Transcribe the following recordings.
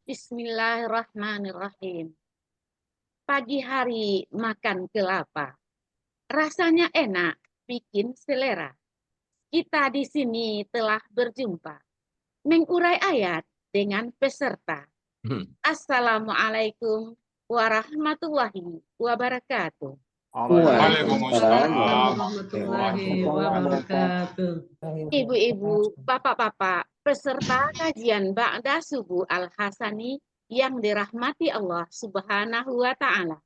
Bismillahirrahmanirrahim. Pagi hari makan kelapa. Rasanya enak, bikin selera. Kita di sini telah berjumpa. Mengurai ayat dengan peserta. Assalamualaikum warahmatullahi wabarakatuh. Waalaikumsalam warahmatullahi wabarakatuh. Ibu-ibu, bapak-bapak, peserta kajian Ba'da Subuh Al-Hasani yang dirahmati Allah Subhanahu wa Ta'ala.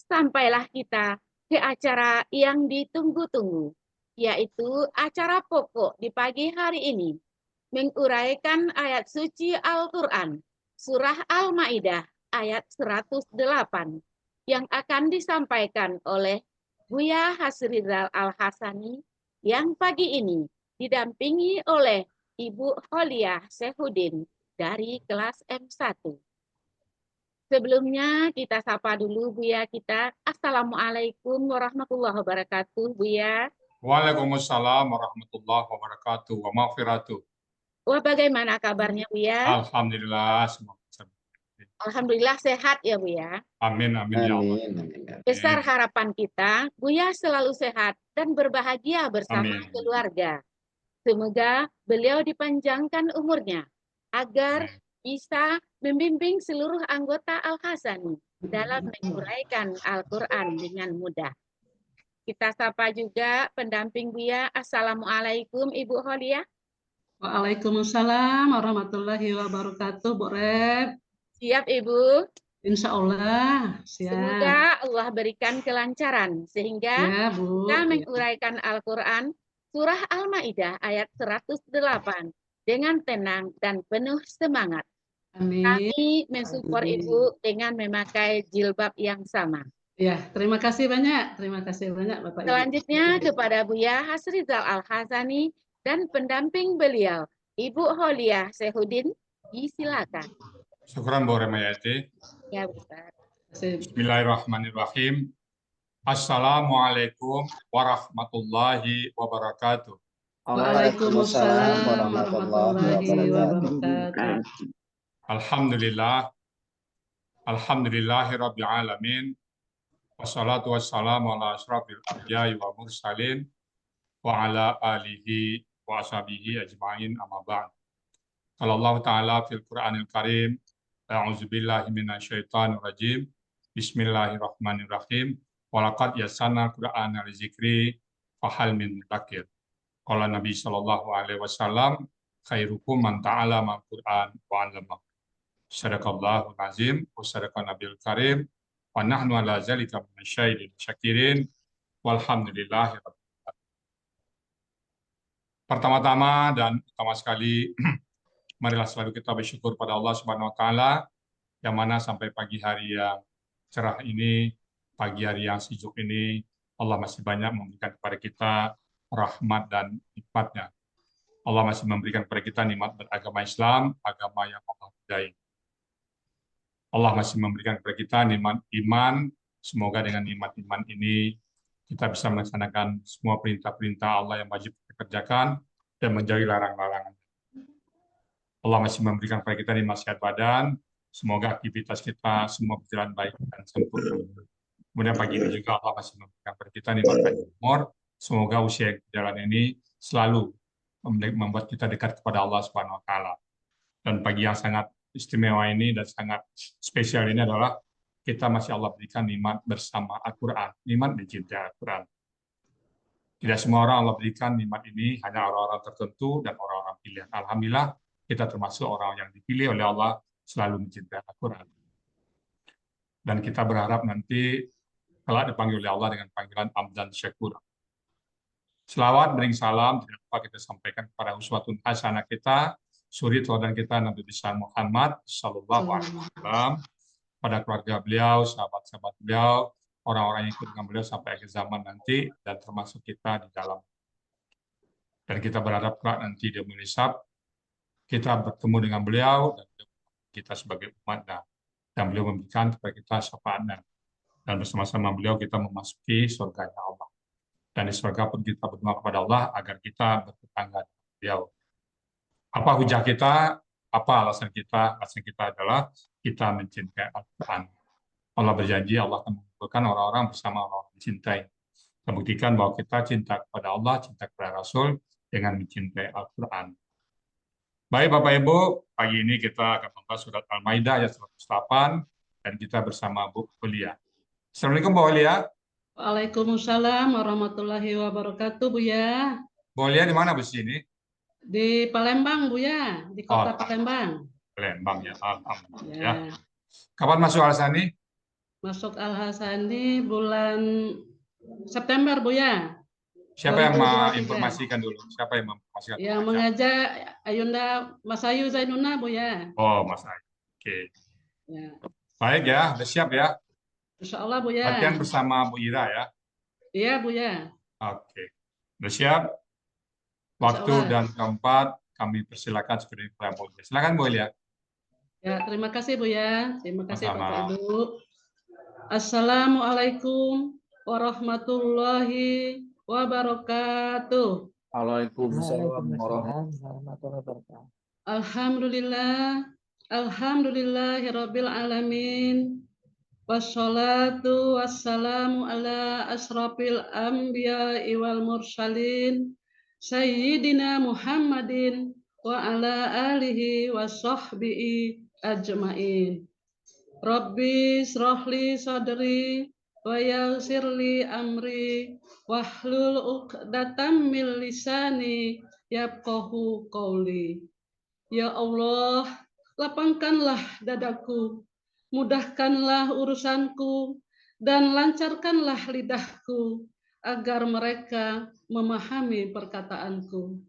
Sampailah kita ke acara yang ditunggu-tunggu, yaitu acara pokok di pagi hari ini, menguraikan ayat suci Al-Quran, Surah Al-Ma'idah ayat 108, yang akan disampaikan oleh Buya Hasrizal Al-Hasani yang pagi ini didampingi oleh Ibu Kholiah Sehudin dari kelas M1. Sebelumnya kita sapa dulu Buya kita. Assalamualaikum warahmatullahi wabarakatuh, Buya. Waalaikumsalam warahmatullahi wabarakatuh wa maghfiratuh. Wah, bagaimana kabarnya, Buya? Alhamdulillah, semoga Alhamdulillah sehat ya, Buya. amin amin ya Allah. Besar harapan kita, Buya selalu sehat dan berbahagia bersama keluarga. Semoga beliau dipanjangkan umurnya agar bisa membimbing seluruh anggota Al-Hasani dalam menguraikan Al-Quran dengan mudah. Kita sapa juga pendamping Buya. Assalamualaikum Ibu Kholiah. Waalaikumsalam warahmatullahi wabarakatuh, Bu Rep. Siap Ibu? Insya Allah siap. Semoga Allah berikan kelancaran sehingga Ya, Bu. kita menguraikan Al-Quran Surah Al-Ma'idah ayat 108 dengan tenang dan penuh semangat. Amin. Kami mensupport Ibu dengan memakai jilbab yang sama. Ya, terima kasih banyak. Terima kasih banyak Bapak Ibu. Selanjutnya kepada Buya Hasrizal Al-Hasani dan pendamping beliau, Ibu Kholiah Sehudin, disilakan. Syukran Bu Remayati. Ya, Ustaz. Bismillahirrahmanirrahim. Assalamualaikum warahmatullahi wabarakatuh. Waalaikumsalam warahmatullahi wabarakatuh. Alhamdulillah. Alhamdulillahirabbil alamin. Wassalatu wassalamu ala asyrafil anbiya'i wa mursalin wa ala alihi wa ashabihi ajma'in amma ba'd. Qala ta'ala fil Qur'anil Karim, a'udzu billahi minasyaitonir rajim. Bismillahirrahmanirrahim. Walaqad yassarnal Qur'ana lidzikri fahal min mudzakir. Qala Nabi sallallahu alaihi wasallam, khairukum man ta'allama al-Qur'an wa 'allama. Sadaqallahul azim wa sadaqan nabiyul karim wa nahnu ala zalika minasyahidin syakirin walhamdulillahi rabbil alamin. Pertama-tama dan utama sekali marilah selalu kita bersyukur pada Allah Subhanahu wa taala yang mana sampai pagi hari yang cerah ini, pagi hari yang sejuk ini, Allah masih banyak memberikan kepada kita rahmat dan nikmat-Nya. Allah masih memberikan kepada kita nikmat beragama Islam, agama yang Allah ridai. Allah masih memberikan kepada kita nikmat iman. Semoga dengan nikmat iman ini kita bisa melaksanakan semua perintah-perintah Allah yang wajib kita kerjakan dan menjauhi larangan-larangan. Allah masih memberikan kepada kita nikmat sehat badan. Semoga aktivitas kita semua berjalan baik dan sempurna. Kemudian pagi ini juga Allah masih memberikan kepada kita nikmat panjang umur. Semoga usia yang berjalan ini selalu membuat kita dekat kepada Allah Subhanahu wa taala. Dan pagi yang sangat istimewa ini dan sangat spesial ini adalah kita masih Allah berikan nikmat bersama Al-Quran, nikmat mencintai Al-Quran. Tidak semua orang Allah berikan nikmat ini, hanya orang-orang tertentu dan orang-orang pilihan. Alhamdulillah, kita termasuk orang yang dipilih oleh Allah selalu mencintai Al-Quran. Dan kita berharap nanti kelak dipanggil oleh Allah dengan panggilan Abdan Syakur. Selawat bering salam tidak lupa kita sampaikan kepada uswatun hasanah kita, suri teladan kita Nabi besar Muhammad sallallahu alaihi wasallam, pada keluarga beliau, sahabat-sahabat beliau, orang-orang yang ikut dengan beliau sampai akhir zaman nanti, dan termasuk kita di dalam. Dan kita berharap kelak nanti dia menisab, kita bertemu dengan beliau dan kita sebagai umatnya, dan beliau memberikan kepada kita syafaatnya, dan bersama-sama beliau kita memasuki surganya Allah. Dan di surga pun kita berdoa kepada Allah agar kita bertetangga dengan beliau. Apa hujah kita? Apa alasan kita? Alasan kita adalah kita mencintai Al-Quran. Allah berjanji Allah akan mengumpulkan orang-orang bersama orang dicintai. Kita buktikan bahwa kita cinta kepada Allah, cinta kepada Rasul dengan mencintai Al-Quran. Baik Bapak Ibu, pagi ini kita akan membahas surat Al-Maidah ayat 108 dan kita bersama Bu Aulia. Assalamualaikum Bu Aulia. Waalaikumsalam warahmatullahi wabarakatuh, Buya. Bu Aulia di mana Bu sini? Di Palembang, Buya, di kota Palembang. Palembang ya, alhamdulillah. Ya. Kapan masuk Al-Hasani? Masuk Al-Hasani bulan September, Buya. Siapa yang 2023. menginformasikan dulu? Siapa yang menginformasikan? Yang mengajak Ayunda Mas Ayu Zainuna, Buya. Oh, Mas Ayu. Oke. Ya. Baik ya, udah siap ya? Insya Allah, Buya. Latihan bersama Bu Ira ya? Iya, Buya. Oke. Udah siap? Waktu dan tempat kami persilakan seperti Pak Bu. Silakan Bu Ira. Ya, terima kasih Buya. Terima kasih Sama-sama. Bapak Ibu. Assalamualaikum warahmatullahi wabarakatuh. Waalaikumsalam warahmatullahi wabarakatuh. Alhamdulillah, alhamdulillahirabbil alamin. Wassalatu wassalamu ala asrafil anbiya'i wal mursalin sayyidina Muhammadin wa ala alihi wa sahbihi ajmain. Rabbi shrahli sadri wa yassirli amri wahlul 'uqdatam min lisani yafqahu qawli. Ya Allah, lapangkanlah dadaku, mudahkanlah urusanku, dan lancarkanlah lidahku agar mereka memahami perkataanku.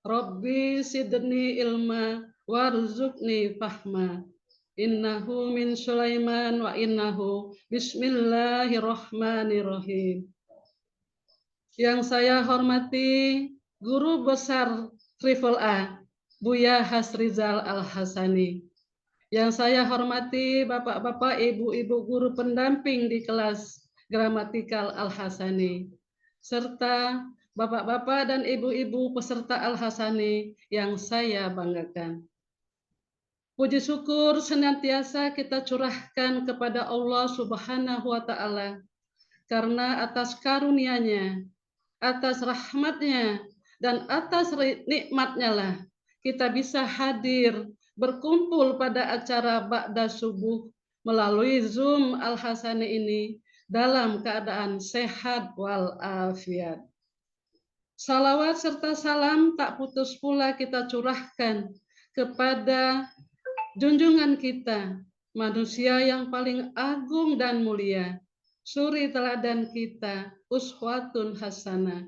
Rabbi sidni ilma warzuqni fahma. Innahu min Sulaiman wa innahu bismillahirrahmanirrahim. Yang saya hormati Guru Besar Triple A, Buya Hasrizal Al-Hasani. Yang saya hormati Bapak-Bapak, Ibu-Ibu Guru pendamping di kelas Gramatikal Al-Hasani, serta Bapak-Bapak dan Ibu-Ibu peserta Al-Hasani yang saya banggakan. Puji syukur senantiasa kita curahkan kepada Allah Subhanahu wa Ta'ala, karena atas karunia-Nya, atas rahmat-Nya, dan atas nikmat-Nya lah kita bisa hadir berkumpul pada acara Ba'da Subuh melalui Zoom Al-Hasani ini dalam keadaan sehat walafiat. Salawat serta salam tak putus pula kita curahkan kepada junjungan kita, manusia yang paling agung dan mulia, suri teladan kita, uswatun hasanah,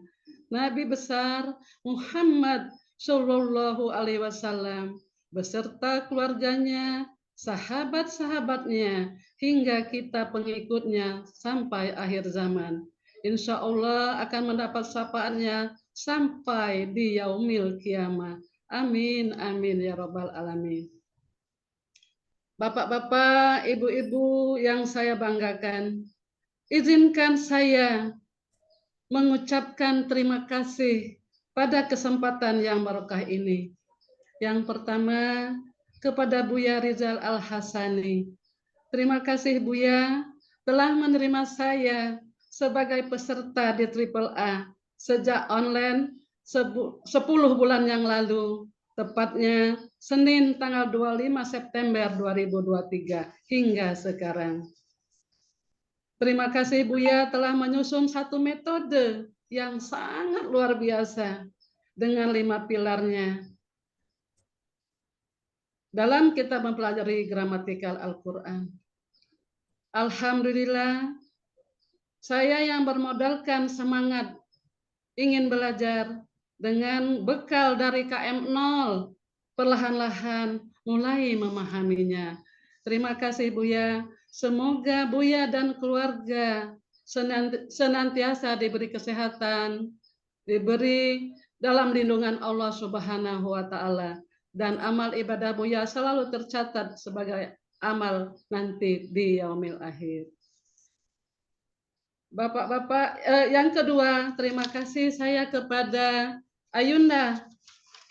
Nabi besar Muhammad Shallallahu Alaihi Wasallam beserta keluarganya, sahabat-sahabatnya, hingga kita pengikutnya sampai akhir zaman. Insya Allah akan mendapat syafaatnya sampai di yaumil kiamah. Amin, amin ya rabbal alamin. Bapak-bapak, ibu-ibu yang saya banggakan, izinkan saya mengucapkan terima kasih pada kesempatan yang barokah ini. Yang pertama, kepada Buya Rizal Al-Hasani. Terima kasih Buya telah menerima saya sebagai peserta di Triple A sejak online 10 bulan yang lalu. Tepatnya Senin tanggal 25 September 2023 hingga sekarang. Terima kasih Buya telah menyusun satu metode yang sangat luar biasa dengan 5 pilarnya. Dalam kita mempelajari gramatikal Al-Quran. Alhamdulillah, saya yang bermodalkan semangat ingin belajar dengan bekal dari KM 0, perlahan-lahan mulai memahaminya. Terima kasih Buya. Semoga Buya dan keluarga senantiasa diberi kesehatan, diberi dalam lindungan Allah Subhanahu wa Ta'ala, dan amal ibadah Buya selalu tercatat sebagai amal nanti di yaumil akhir. Bapak-bapak, yang kedua, terima kasih saya kepada Ayunda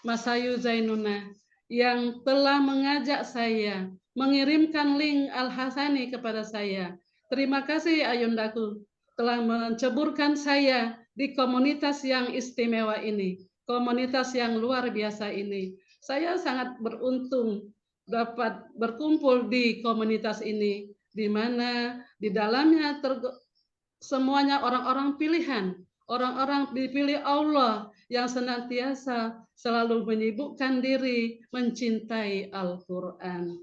Mas Ayu Zainuna yang telah mengajak saya, mengirimkan link Al-Hasani kepada saya. Terima kasih Ayundaku telah menceburkan saya di komunitas yang istimewa ini, komunitas yang luar biasa ini. Saya sangat beruntung dapat berkumpul di komunitas ini, di mana di dalamnya semuanya orang-orang pilihan, orang-orang dipilih Allah yang senantiasa selalu menyibukkan diri mencintai Al-Quran.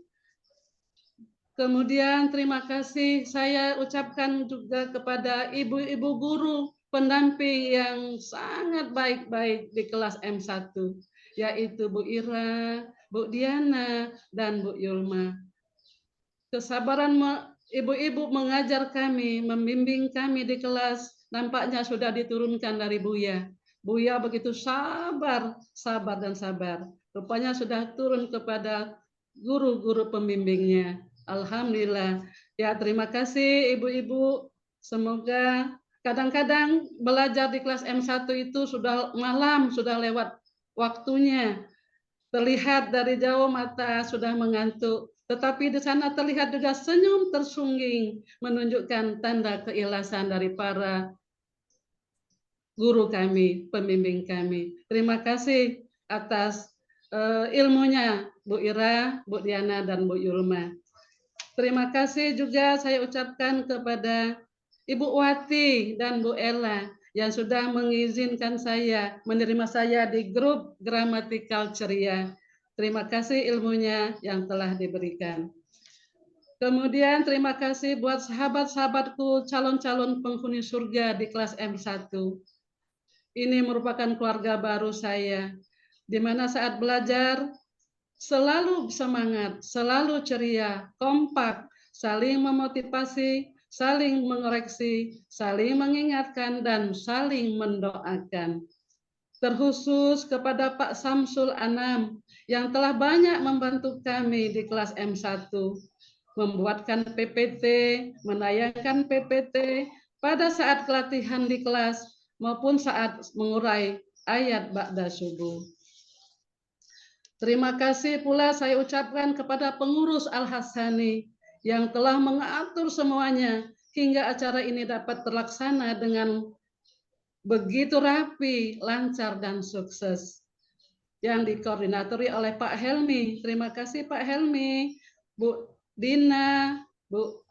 Kemudian terima kasih saya ucapkan juga kepada ibu-ibu guru pendamping yang sangat baik-baik di kelas M1, yaitu Bu Ira, Bu Diana, dan Bu Yulma. Kesabaran ibu-ibu mengajar kami, membimbing kami di kelas, nampaknya sudah diturunkan dari Buya. Buya begitu sabar, sabar dan sabar. Rupanya sudah turun kepada guru-guru pembimbingnya. Alhamdulillah. Ya, terima kasih ibu-ibu. Semoga kadang-kadang belajar di kelas M1 itu sudah malam, sudah lewat waktunya. Terlihat dari jauh mata sudah mengantuk, tetapi di sana terlihat juga senyum tersungging menunjukkan tanda keikhlasan dari para guru kami, pembimbing kami. Terima kasih atas ilmunya Bu Ira, Bu Diana, dan Bu Yulma. Terima kasih juga saya ucapkan kepada Ibu Wati dan Bu Ella yang sudah mengizinkan saya menerima saya di grup Gramatikal Ceria. Terima kasih ilmunya yang telah diberikan. Kemudian terima kasih buat sahabat-sahabatku calon-calon penghuni surga di kelas M1. Ini merupakan keluarga baru saya, di mana saat belajar selalu semangat, selalu ceria, kompak, saling memotivasi, saling mengoreksi, saling mengingatkan, dan saling mendoakan. Terkhusus kepada Pak Samsul Anam yang telah banyak membantu kami di kelas M1, membuatkan PPT, menayangkan PPT pada saat pelatihan di kelas maupun saat mengurai ayat ba'da subuh. Terima kasih pula saya ucapkan kepada pengurus Al-Hasani yang telah mengatur semuanya hingga acara ini dapat terlaksana dengan begitu rapi, lancar, dan sukses. Yang dikoordinatori oleh Pak Helmi. Terima kasih Pak Helmi, Bu Dina, Bu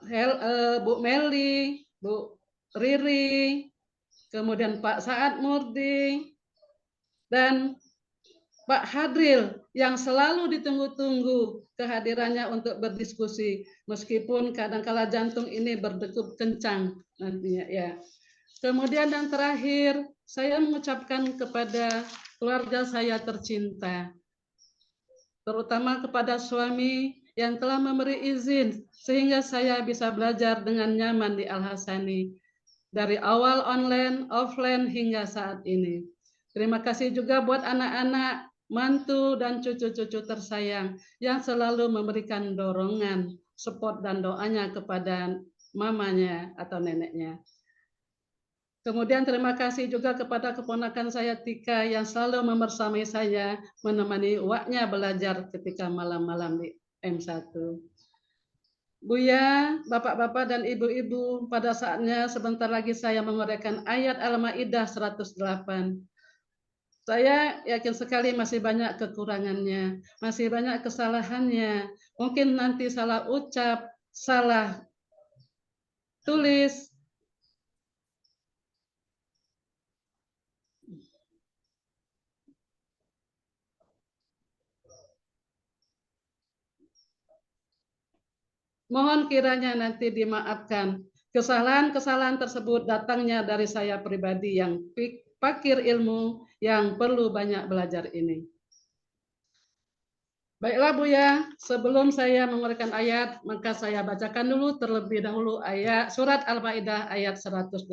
Meli, Bu Riri, kemudian Pak Saad Murdi, dan Pak Hadril yang selalu ditunggu-tunggu kehadirannya untuk berdiskusi meskipun kadang-kala jantung ini berdegup kencang nantinya ya. Kemudian yang terakhir saya mengucapkan kepada keluarga saya tercinta, terutama kepada suami yang telah memberi izin sehingga saya bisa belajar dengan nyaman di Al-Hasani dari awal online, offline hingga saat ini. Terima kasih juga buat anak-anak, mantu, dan cucu-cucu tersayang yang selalu memberikan dorongan, support, dan doanya kepada mamanya atau neneknya. Kemudian terima kasih juga kepada keponakan saya Tika yang selalu membersamai saya, menemani waknya belajar ketika malam-malam di M1. Buya, bapak-bapak dan ibu-ibu, pada saatnya sebentar lagi saya menguraikan ayat Al-Maidah 108. Saya yakin sekali masih banyak kekurangannya, masih banyak kesalahannya. Mungkin nanti salah ucap, salah tulis. Mohon kiranya nanti dimaafkan. Kesalahan-kesalahan tersebut datangnya dari saya pribadi yang pakir ilmu yang perlu banyak belajar ini. Baiklah Buya, sebelum saya menguraikan ayat, maka saya bacakan dulu terlebih dahulu ayat surat Al-Maidah ayat 108.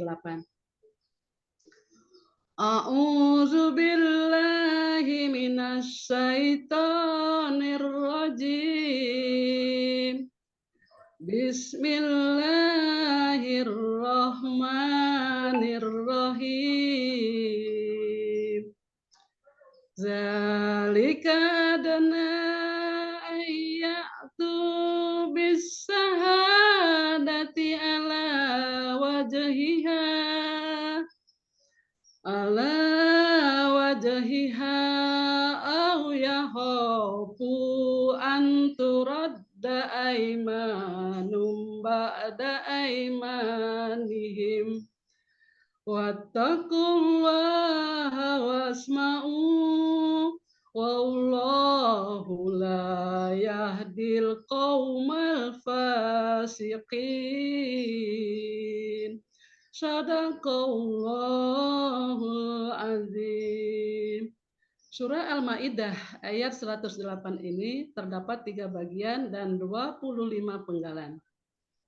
A'udzu billahi minasy syaithanir rajim. Bismillahirrahmanirrahim. Zalika adana takhafu an turadda aymanum ba'da aymanihim wattaqullaha wasma'u wallahu la yahdil qaumal fasiqin. Shadaqallahul azim. Surah Al-Maidah ayat 108 ini terdapat 3 bagian dan 25 penggalan.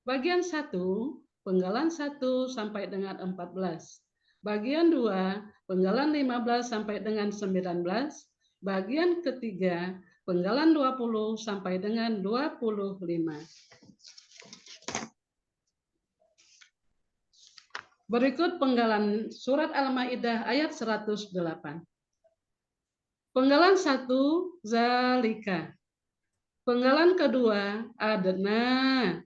Bagian 1, penggalan 1 sampai dengan 14. Bagian 2, penggalan 15 sampai dengan 19. Bagian ketiga, penggalan 20 sampai dengan 25. Berikut penggalan surat Al-Maidah ayat 108. Penggalan 1, zalika. Penggalan kedua, adna.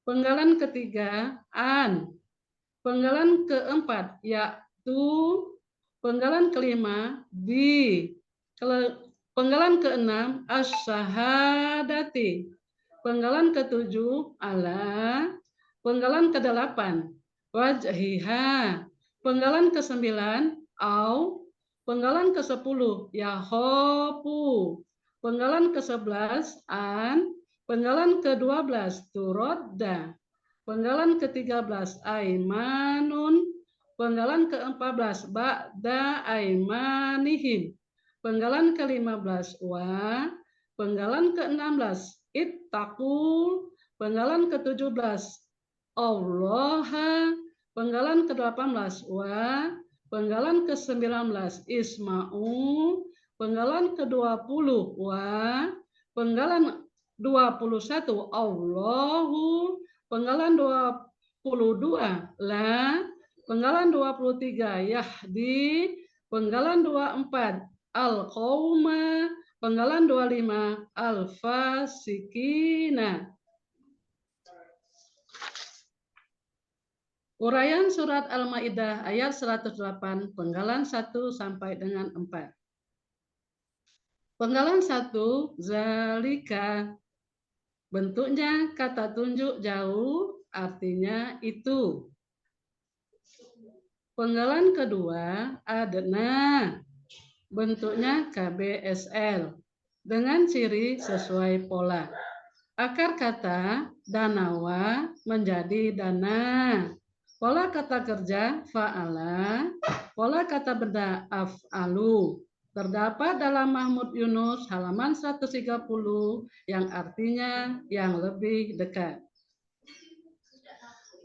Penggalan ketiga, an. Penggalan keempat, ya'tu. Penggalan kelima, bi. Penggalan keenam, as-syahadati. Penggalan ketujuh, ala. Penggalan kedelapan, wajhiha. Penggalan kesembilan, au. Penggalan ke-10, yahopu. Penggalan ke-11, an. Penggalan ke-12, turodda. Penggalan ke-13, aimanun. Penggalan ke-14, ba'da aimanihim. Penggalan ke-15, wa. Penggalan ke-16, ittaqu. Penggalan ke-17, allaha. Penggalan ke-18, wa. Penggalan ke-19, isma'u. Penggalan ke-20, wa. Penggalan 21, Allahu. Penggalan 22, la. Penggalan 23, yahdi. Penggalan 24, al-qauma. Penggalan 25, al-fasikina. Uraian surat Al-Maidah ayat 108, penggalan 1 sampai dengan 4. Penggalan 1, zalika. Bentuknya kata tunjuk jauh, artinya itu. Penggalan kedua, adna. Bentuknya KBSL dengan ciri sesuai pola. Akar kata danawa menjadi dana. Pola kata kerja fa'ala. Pola kata benda af'alu. Terdapat dalam Mahmud Yunus halaman 130 yang artinya yang lebih dekat.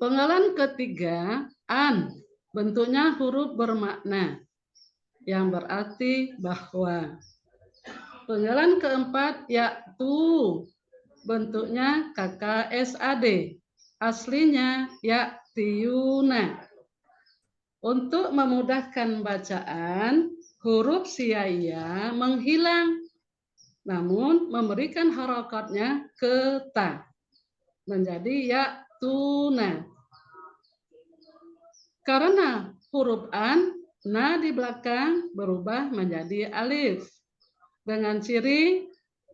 Penggalan ketiga, an. Bentuknya huruf bermakna yang berarti bahwa. Penggalan keempat, ya'tu. Bentuknya KKSAD. Aslinya ya'tiyuna. Untuk memudahkan bacaan, huruf siaya menghilang, namun memberikan harokatnya ke ta. Menjadi ya'tuna. Karena huruf an, na di belakang berubah menjadi alif. Dengan ciri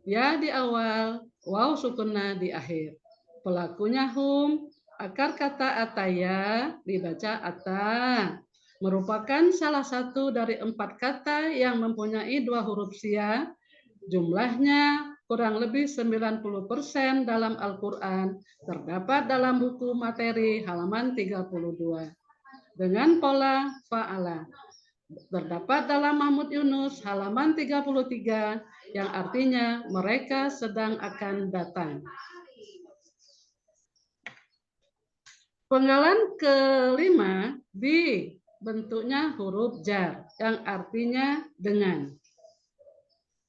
ya di awal, waw sukunna di akhir. Pelakunya hum, akar kata ataya dibaca ata. Merupakan salah satu dari 4 kata yang mempunyai 2 huruf sia. Jumlahnya kurang lebih 90% dalam Al-Quran. Terdapat dalam buku materi halaman 32. Dengan pola fa'ala. Terdapat dalam Mahmud Yunus halaman 33 yang artinya mereka sedang akan datang. Penggalan kelima, bi. Bentuknya huruf jar yang artinya dengan.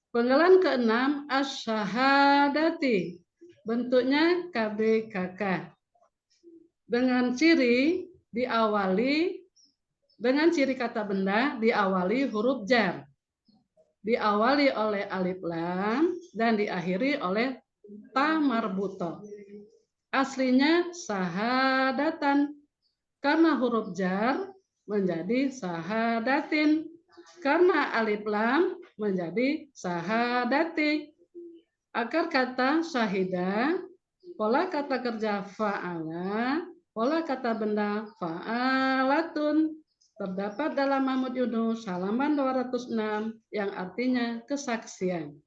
Penggalan keenam, as-syahadati. Bentuknya KBKK. Dengan ciri diawali dengan ciri kata benda diawali huruf jar. Diawali oleh alif lam dan diakhiri oleh ta marbutoh. Aslinya sahadatan. Karena huruf jar menjadi sahadatin. Karena alif lam menjadi sahadati. Akar kata syahida, pola kata kerja fa'ala, pola kata benda fa'alatun. Terdapat dalam Mahmud Yunus halaman 206 yang artinya kesaksian.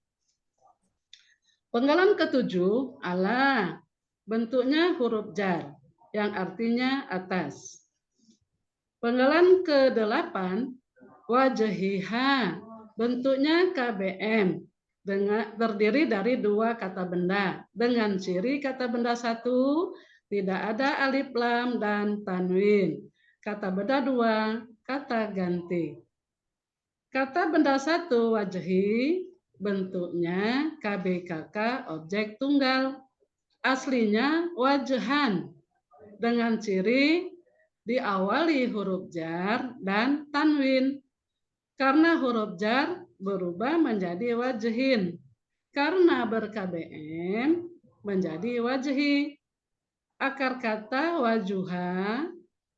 Penggalan ketujuh, ala. Bentuknya huruf jar yang artinya atas. Penggalan ke-8, wajhiha. Bentuknya KBM. Terdiri dari dua kata benda dengan ciri kata benda satu tidak ada alif lam dan tanwin, kata benda dua kata ganti. Kata benda satu wajhi bentuknya KBKK objek tunggal, aslinya wajhan dengan ciri diawali huruf jar dan tanwin. Karena huruf jar berubah menjadi wajhin. Karena ber-KBM menjadi wajhi. Akar kata wajuha,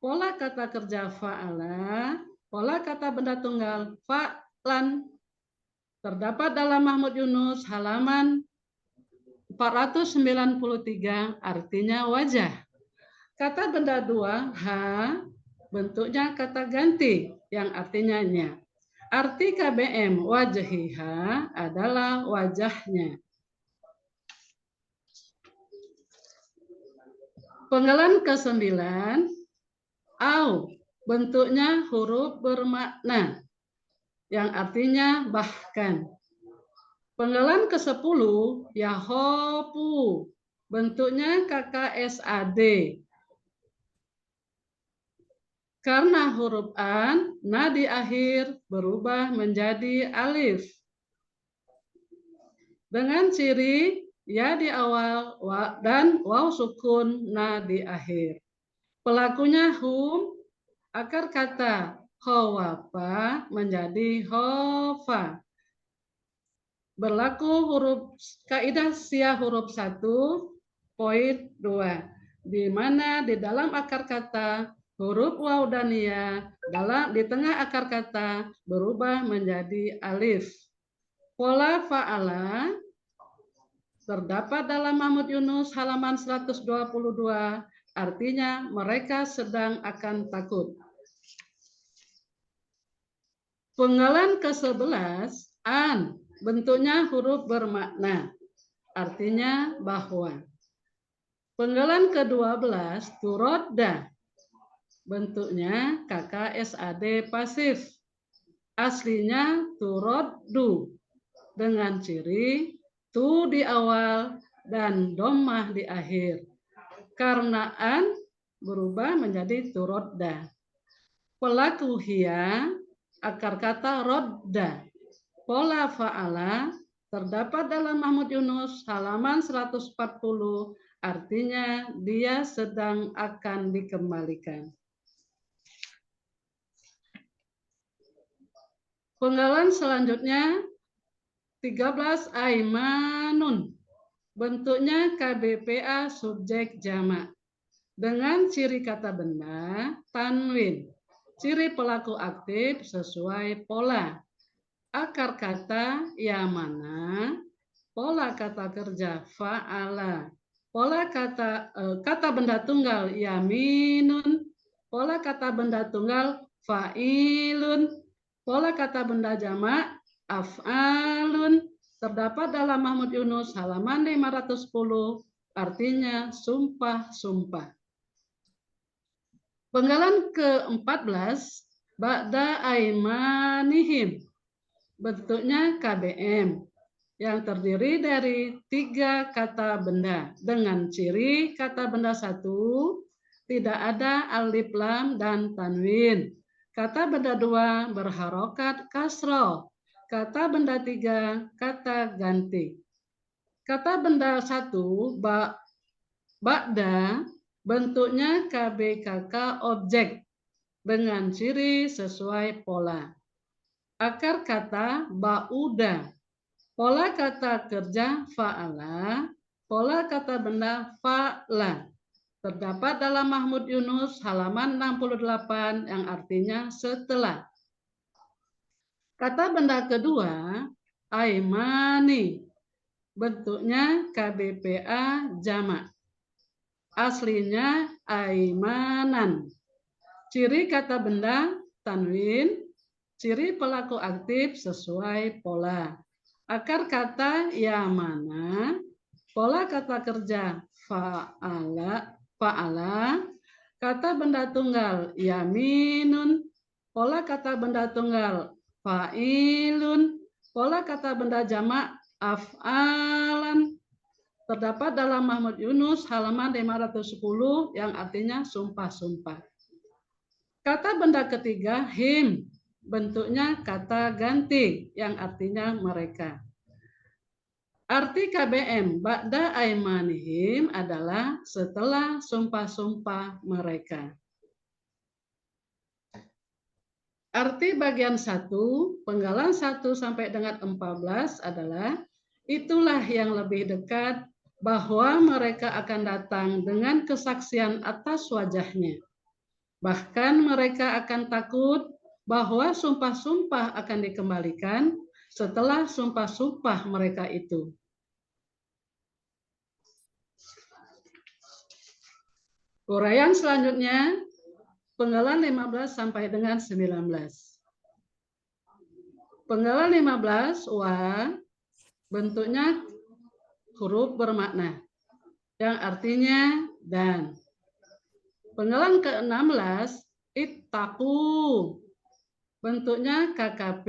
pola kata kerja fa'ala, pola kata benda tunggal fa'lan. Terdapat dalam Mahmud Yunus halaman 493 artinya wajah. Kata benda dua, ha, bentuknya kata ganti yang artinya nya. Arti KBM wajhiha adalah wajahnya. Penggalan ke-9, au, bentuknya huruf bermakna yang artinya bahkan. Penggalan ke-10, yahopu, bentuknya KKSAD. Karena huruf an, na di akhir berubah menjadi alif. Dengan ciri ya di awal dan waw sukun na di akhir. Pelakunya hum, akar kata hawafa menjadi hofa. Berlaku huruf kaidah syiah huruf 1.2, di mana di dalam akar kata huruf waw dan ya di tengah akar kata berubah menjadi alif. Pola fa'ala terdapat dalam Mahmud Yunus halaman 122, artinya mereka sedang akan takut. Penggalan ke-11, an, bentuknya huruf bermakna, artinya bahwa. Penggalan ke-12, turodda, bentuknya KKSAD pasif. Aslinya turoddu dengan ciri tu di awal dan dhammah di akhir. Karena an berubah menjadi turodda. Pelaku hiya, akar kata rodda. Pola fa'ala terdapat dalam Mahmud Yunus halaman 140, artinya dia sedang akan dikembalikan. Penggalan selanjutnya 13 aimanun. Bentuknya KBPA subjek jamak. Dengan ciri kata benda tanwin. Ciri pelaku aktif sesuai pola. Akar kata yamana. Pola kata kerja fa'ala. Pola kata benda tunggal yaminun. Pola kata benda tunggal fa'ilun. Pola kata benda jamak af'alun. Terdapat dalam Mahmud Yunus halaman 510, artinya sumpah-sumpah. Penggalan ke-14, ba'da aimanihim. Bentuknya KBM yang terdiri dari 3 kata benda dengan ciri kata benda 1 tidak ada alif lam dan tanwin. Kata benda 2 berharokat kasroh. Kata benda 3 kata ganti. Kata benda 1 ba'da bentuknya KBKK objek dengan ciri sesuai pola. Akar kata ba'uda. Pola kata kerja fa'ala. Pola kata benda fa'la. Terdapat dalam Mahmud Yunus halaman 68 yang artinya setelah. Kata benda kedua, aimani. Bentuknya KBPA jamak. Aslinya aimanan. Ciri kata benda tanwin. Ciri pelaku aktif sesuai pola. Akar kata yamana. Pola kata kerja fa'ala. Kata benda tunggal yaminun. Pola kata benda tunggal fa'ilun. Pola kata benda jamak af'alan. Terdapat dalam Mahmud Yunus halaman 510 yang artinya sumpah-sumpah. Kata benda ketiga him. Bentuknya kata ganti yang artinya mereka. Arti KBM ba'da aimanihim adalah setelah sumpah-sumpah mereka. Arti bagian 1, penggalan 1 sampai dengan 14 adalah itulah yang lebih dekat bahwa mereka akan datang dengan kesaksian atas wajahnya. Bahkan mereka akan takut bahwa sumpah-sumpah akan dikembalikan setelah sumpah-sumpah mereka itu. Uraian selanjutnya, penggalan 15 sampai dengan 19. Penggalan 15, wa, bentuknya huruf bermakna, yang artinya dan. Penggalan ke-16, ittaqu, bentuknya KKP,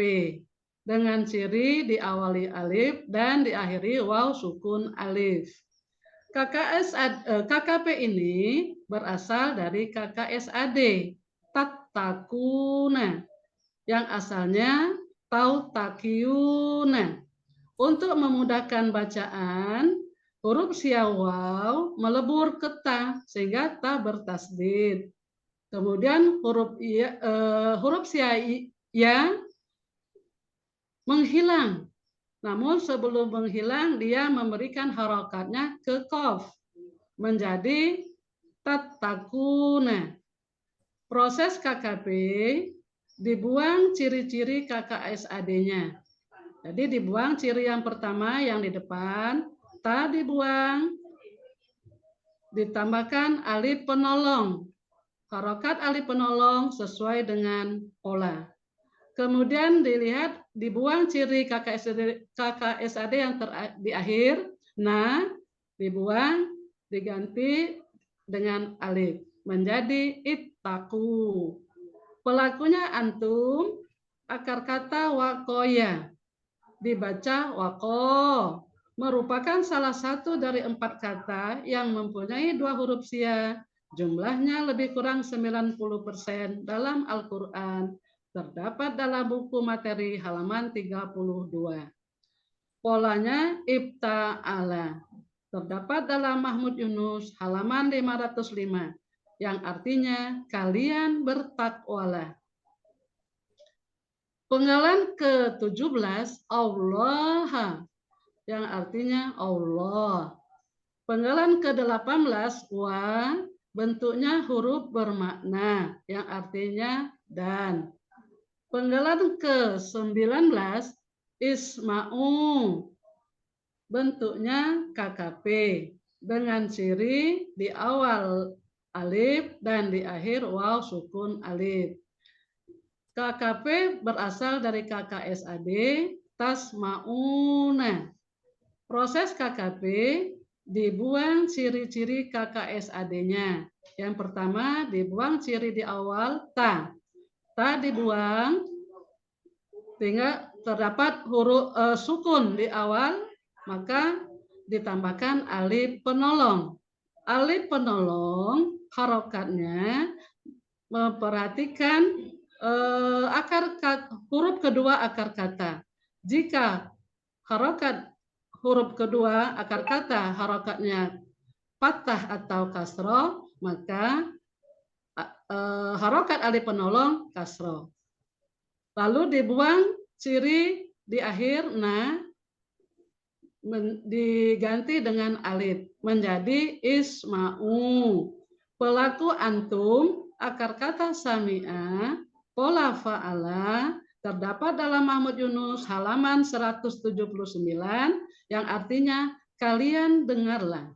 dengan ciri diawali alif dan diakhiri waw sukun alif. KKP ini berasal dari KKSAD, tattaquna, yang asalnya tautaqiuna. Untuk memudahkan bacaan, huruf sia waw melebur ke ta sehingga ta bertasdid. Kemudian huruf sia ya menghilang. Namun sebelum menghilang dia memberikan harokatnya ke qaf menjadi tattaquna. Proses KKP dibuang ciri-ciri KKSAD-nya. Jadi dibuang ciri yang pertama yang di depan, ta dibuang, ditambahkan alif penolong. Harokat alif penolong sesuai dengan pola. Kemudian dilihat dibuang ciri KKSAD yang di akhir, nah dibuang, diganti dengan alif menjadi ittaqu. Pelakunya antum, akar kata waqoya dibaca waqo, merupakan salah satu dari 4 kata yang mempunyai 2 huruf sia. Jumlahnya lebih kurang 90% dalam Al-Quran. Terdapat dalam buku materi halaman 32. Polanya ibta'ala. Terdapat dalam Mahmud Yunus halaman 505. Yang artinya kalian bertakwalah. Penggalan ke-17 Allah. Yang artinya Allah. Penggalan ke-18 wa, bentuknya huruf bermakna yang artinya dan. Penggalan ke-19 isma'u, bentuknya KKP dengan ciri di awal alif dan di akhir waw sukun alif. KKP berasal dari KKSAD tasma'una. Proses KKP dibuang ciri-ciri KKSAD-nya. Yang pertama dibuang ciri di awal ta. Ta dibuang sehingga terdapat huruf sukun di awal, maka ditambahkan alif penolong. Alif penolong harokatnya memperhatikan huruf kedua akar kata. Jika harokat huruf kedua akar kata harokatnya fathah atau kasroh, maka harokat alif penolong kasroh. Lalu dibuang ciri di akhir na, diganti dengan alif menjadi isma'u. Pelaku antum, akar kata sami'a, pola fa'ala, terdapat dalam Mahmud Yunus halaman 179 yang artinya kalian dengarlah.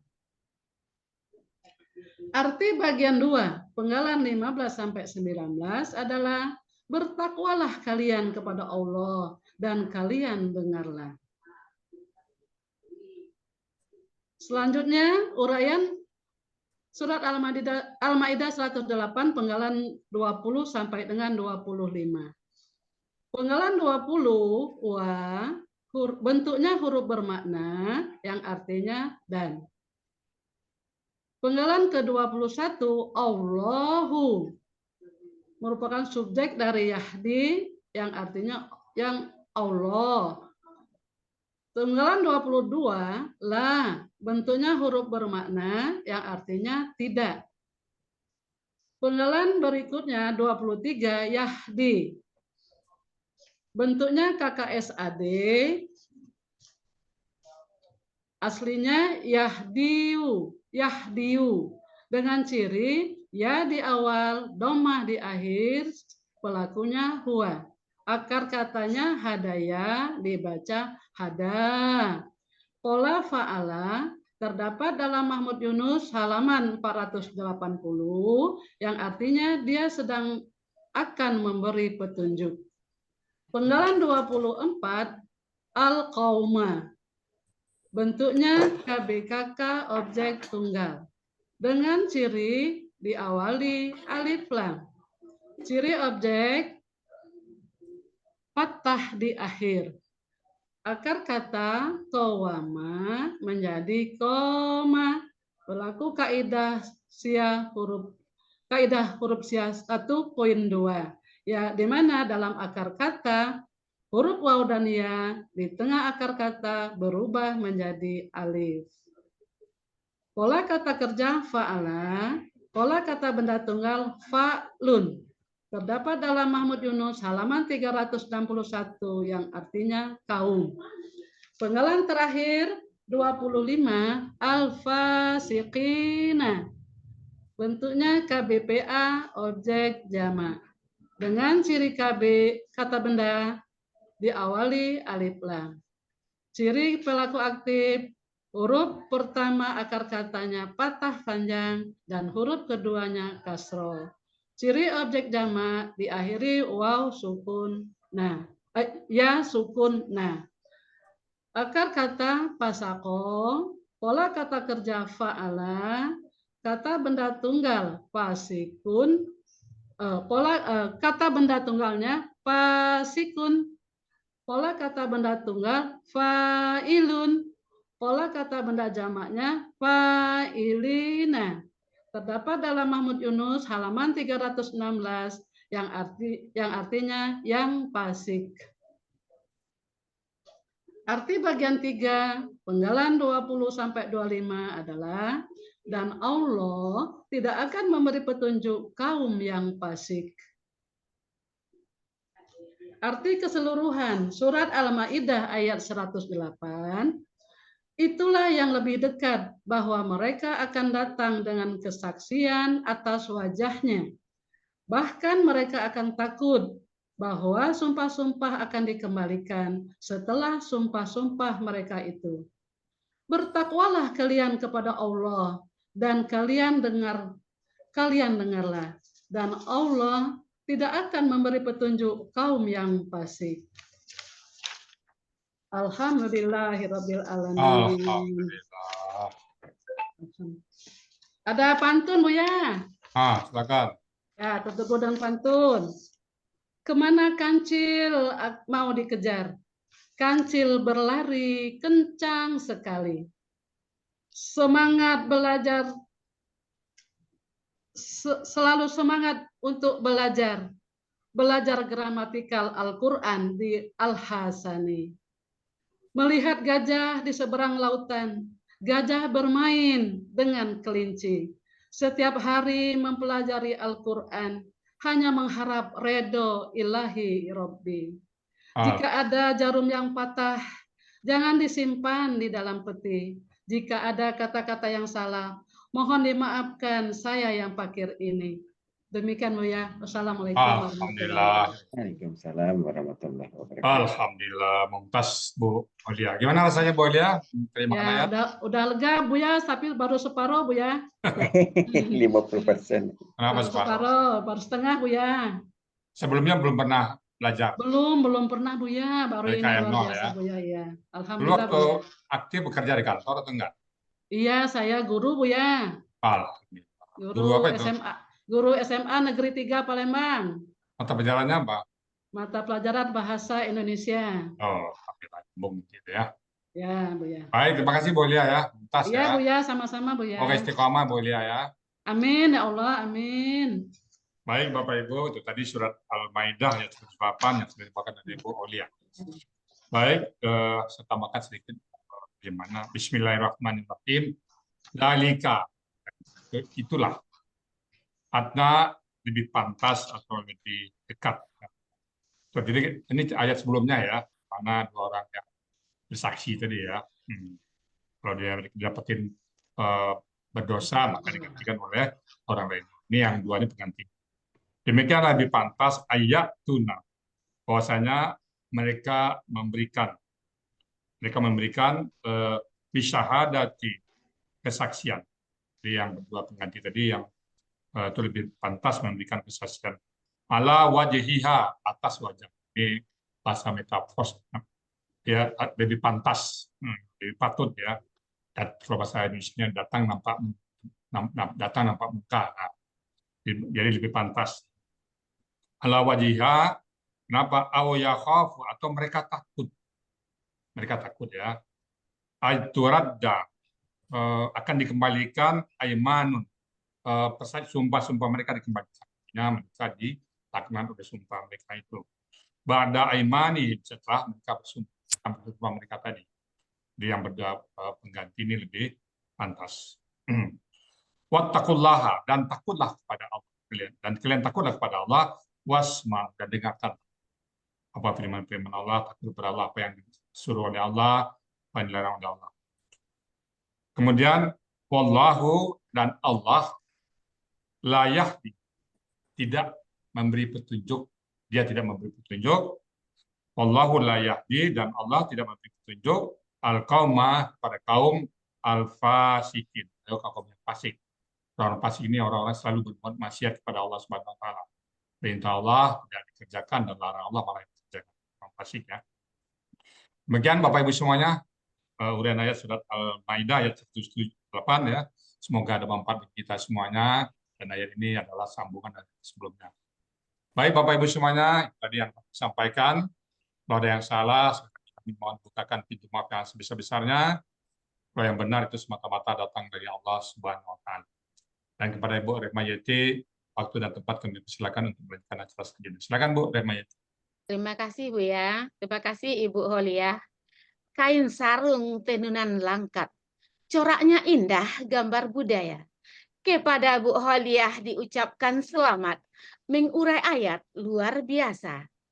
Arti bagian 2, penggalan 15-19 adalah bertakwalah kalian kepada Allah dan kalian dengarlah. Selanjutnya uraian surat Al-Maidah 108 penggalan 20 sampai dengan 25. Penggalan 20 bentuknya huruf bermakna yang artinya dan. Penggalan ke-21 Allahu merupakan subjek dari Yahdi yang artinya yang Allah. Penggalan 22 la bentuknya huruf bermakna yang artinya tidak. Penggalan berikutnya 23 Yahdi. Bentuknya KKSAD. Aslinya Yahdiu, Yahdiu. Dengan ciri ya di awal, domah di akhir, pelakunya huwa. Akar katanya hadaya, dibaca hada. Pola fa'ala terdapat dalam Mahmud Yunus halaman 480 yang artinya dia sedang akan memberi petunjuk. Penggalan 24 al-qauma. Bentuknya KBKK objek tunggal. Dengan ciri diawali alif lam. Ciri objek fathah di akhir. Akar kata qawama menjadi koma. Berlaku kaidah huruf sia 1.2. Ya, di mana dalam akar kata huruf waw dan ya di tengah akar kata berubah menjadi alif. Pola kata kerja fa'ala, pola kata benda tunggal fa'lun. Terdapat dalam Mahmud Yunus halaman 361 yang artinya kaum. Penggalan terakhir 25 al-fasiqina. Bentuknya KBPA objek jamak. Dengan ciri KB kata benda diawali alif lam. Ciri pelaku aktif, huruf pertama akar katanya patah panjang dan huruf keduanya kasroh. Ciri objek jamak diakhiri waw sukun nah. Ya sukun nah. Akar kata pasako, pola kata kerja fa'ala, kata benda tunggal fasikun, kata benda tunggalnya fasikun. Pola kata benda tunggal fa'ilun. Pola kata benda jamaknya fa'ilina. Terdapat dalam Mahmud Yunus halaman 316 yang artinya yang fasik. Arti bagian 3 penggalan 20-25 adalah dan Allah tidak akan memberi petunjuk kaum yang fasik. Arti keseluruhan surat Al-Maidah ayat 108, itulah yang lebih dekat bahwa mereka akan datang dengan kesaksian atas wajahnya. Bahkan mereka akan takut bahwa sumpah-sumpah akan dikembalikan setelah sumpah-sumpah mereka itu. Bertakwalah kalian kepada Allah dan kalian dengarlah. Dan Allah tidak akan memberi petunjuk kaum yang fasik. Alhamdulillahirabbil alamin. Alhamdulillah. Ada pantun Bu ya? Silakan. Ya, tutup dengan pantun. Kemana kancil mau dikejar? Kancil berlari kencang sekali. Semangat belajar, selalu semangat untuk belajar. Belajar gramatikal Al-Quran di Al-Hasani. Melihat gajah di seberang lautan, gajah bermain dengan kelinci. Setiap hari mempelajari Al-Quran, hanya mengharap redo ilahi Rabbi. Jika ada jarum yang patah, jangan disimpan di dalam peti. Jika ada kata-kata yang salah, mohon dimaafkan saya yang fakir ini. Demikian Buya. Wassalamualaikum Alhamdulillah. Waalaikumsalam warahmatullahi wabarakatuh. Alhamdulillah, mumtaz Bu Aulia. Gimana rasanya Bu Aulia? Terima Ya, ayat. udah lega Buya, tapi baru separuh Buya. 50%. Kenapa Baru Pak? separuh, baru setengah Buya. Sebelumnya belum pernah belajar. Belum pernah Buya, baru Dari ini KM luar 0 biasa ya. Buya ya. Dulu Alhamdulillah waktu Buya. aktif bekerja di kantor atau enggak? Iya, saya guru Buya. Alhamdulillah. Guru apa itu? Guru SMA Negeri 3 Palembang. Mata pelajarannya apa? Mata pelajaran Bahasa Indonesia. Oh, alhamdulillah. Bung gitu ya. Ya, Buya. Baik, terima kasih Bu Aulia ya. Mumtaz Iya, ya. Buya, sama-sama Buya. Semoga istiqomah Bu Aulia ya. Amin ya Allah, amin. Baik Bapak Ibu, itu tadi surat Al-Maidah ayat 108 yang sudah dibacakan oleh Bu Aulia. Baik, saya tambahkan sedikit bagaimana. Bismillahirrahmanirrahim. Dalika, itulah. Adna lebih pantas atau lebih dekat. Jadi ini ayat sebelumnya ya, karena dua orang yang bersaksi tadi ya. Kalau dia dapetin berdosa maka digantikan oleh orang lain. Ini yang dua ini pengganti. Demikian lebih pantas ayat tuna, bahwasanya mereka memberikan bisyahadati, kesaksian. Jadi yang berdua pengganti tadi yang itu lebih pantas memberikan kesaksian ala wajhiha, atas wajah. Ini bahasa metafor ya, lebih pantas, lebih patut ya. Dan kalau bahasa Indonesia datang nampak muka. Nah, jadi lebih pantas. Ala wajhiha, kenapa? Aw yakhafu, atau mereka takut. Mereka takut ya. Aituradda, akan dikembalikan aimanun, sumpah-sumpah mereka dikembalikan. Mereka dilaknat oleh sumpah mereka itu. Ba'da aimani, setelah mereka bersumpah mereka tadi. Jadi yang pengganti ini lebih pantas. Wattaqullaha, dan takutlah kepada Allah kalian. Dan kalian takutlah kepada Allah, wasma, dan dengarkan apa firman-firman Allah, takut kepada Allah, apa yang disuruh oleh Allah, apa yang dilarang oleh Allah. Kemudian wallahu, dan Allah la yahdi, tidak memberi petunjuk, dia tidak memberi petunjuk. Wallahu la yahdi, dan Allah tidak memberi petunjuk al-qauma, pada kaum al-fasikin, atau kaum yang fasik. Orang fasik ini orang-orang selalu berbuat maksiat kepada Allah Subhanahu wa taala. Perintah Allah tidak dikerjakan dan larang Allah malah dikerjakan. Orang fasik ya. Demikian Bapak Ibu semuanya, uraian ayat surat Al-Maidah ayat 178 ya. Semoga ada manfaat bagi kita semuanya, dan ayat ini adalah sambungan dari sebelumnya. Baik Bapak Ibu semuanya, tadi yang kami sampaikan. Kalau ada yang salah, kami mohon bukakan pintu maaf yang sebesar-besarnya. Kalau yang benar itu semata-mata datang dari Allah Subhanahu wa taala. Dan kepada Ibu Rehmayati, waktu dan tempat kami persilakan untuk melanjutkan acara selanjutnya. Silakan Bu Rehmayati. Terima kasih Bu ya. Terima kasih Ibu Holiah. Kain sarung tenunan langkat. Coraknya indah, gambar budaya. Kepada Bu Holiah diucapkan selamat mengurai ayat luar biasa.